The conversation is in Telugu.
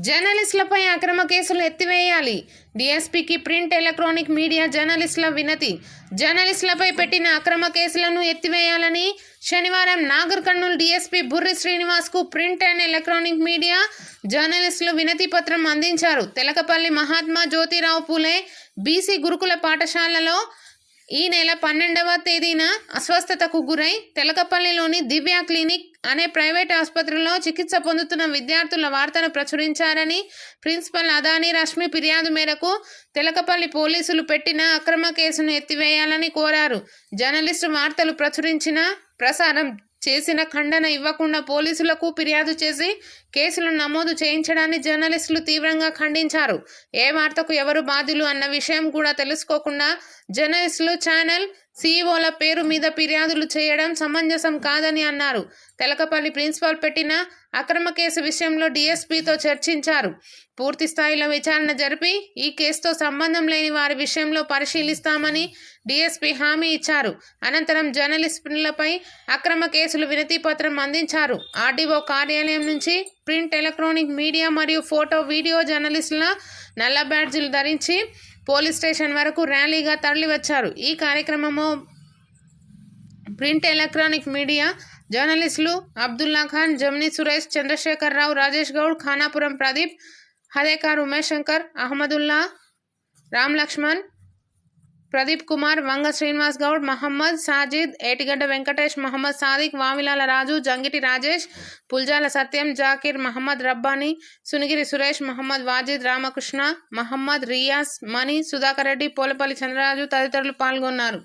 జర్నలిస్టులపై అక్రమ కేసులు ఎత్తివేయాలి. డీఎస్పీకి ప్రింట్ ఎలక్ట్రానిక్ మీడియా జర్నలిస్టుల వినతి. జర్నలిస్టులపై పెట్టిన అక్రమ కేసులను ఎత్తివేయాలని శనివారం నాగర్ కర్నూలు డీఎస్పీ బుర్రి శ్రీనివాస్కు ప్రింట్ అండ్ ఎలక్ట్రానిక్ మీడియా జర్నలిస్టులు వినతి పత్రం అందించారు. తెలకపల్లి మహాత్మా జ్యోతిరావు పూలే బీసీ గురుకుల పాఠశాలలో ఈ నెల 12వ తేదీన అస్వస్థతకు గురై తెలకపల్లిలోని దివ్య క్లినిక్ అనే ప్రైవేట్ ఆసుపత్రిలో చికిత్స పొందుతున్న విద్యార్థుల వార్తను ప్రచురించారని ప్రిన్సిపల్ అదాని రష్మి ఫిర్యాదు మేరకు తెలకపల్లి పోలీసులు పెట్టిన అక్రమ కేసును ఎత్తివేయాలని కోరారు. జర్నలిస్టు వార్తలు ప్రసారం చేసిన ఖండన ఇవ్వకుండా పోలీసులకు ఫిర్యాదు చేసి కేసులు నమోదు చేయించడాన్ని జర్నలిస్టులు తీవ్రంగా ఖండించారు. ఏ వార్తకు ఎవరు బాధ్యులు అన్న విషయం కూడా తెలుసుకోకుండా జర్నలిస్టులు ఛానల్ సీఈఓల పేరు మీద ఫిర్యాదులు చేయడం సమంజసం కాదని అన్నారు. తెలకపల్లి ప్రిన్సిపాల్ పెట్టిన అక్రమ కేసు విషయంలో డీఎస్పీతో చర్చించారు. పూర్తి స్థాయిలో విచారణ జరిపి ఈ కేసుతో సంబంధం లేని వారి విషయంలో పరిశీలిస్తామని డీఎస్పీ హామీ ఇచ్చారు. అనంతరం జర్నలిస్టులపై అక్రమ కేసులు వినతి పత్రం అందించారు. ఆర్డీఓ కార్యాలయం నుంచి ప్రింట్ ఎలక్ట్రానిక్ మీడియా మరియు ఫోటో వీడియో జర్నలిస్టుల నల్ల బ్యాడ్జీలు ధరించి పోలీస్ స్టేషన్ వరకు ర్యాలీగా తరలివచ్చారు. ఈ కార్యక్రమము ప్రింట్ ఎలక్ట్రానిక్ మీడియా జర్నలిస్టులు అబ్దుల్లా ఖాన్, జమ్ని సురేష్, చంద్రశేఖర్ రావు, రాజేష్ గౌడ్, ఖానాపురం ప్రదీప్, హదేకార్ ఉమేష్ శంకర్, అహ్మదుల్లా, రామ్ లక్ష్మణ్, ప్రదీప్ కుమార్, వంగ శ్రీనివాస్ గౌడ్, మహమ్మద్ సాజిద్, ఏటిగడ్డ వెంకటేష్, మహమ్మద్ సాదిక్, వావిలాల రాజు, జంగిటి రాజేష్, పుల్జాల సత్యం, జాకీర్, మహమ్మద్ రబ్బానీ, సునిగిరి సురేష్, మహమ్మద్ వాజిద్, రామకృష్ణ, మహమ్మద్ రియాస్, మణి, సుధాకర్ రెడ్డి, పోలపల్లి చంద్రరాజు తదితరులు పాల్గొన్నారు.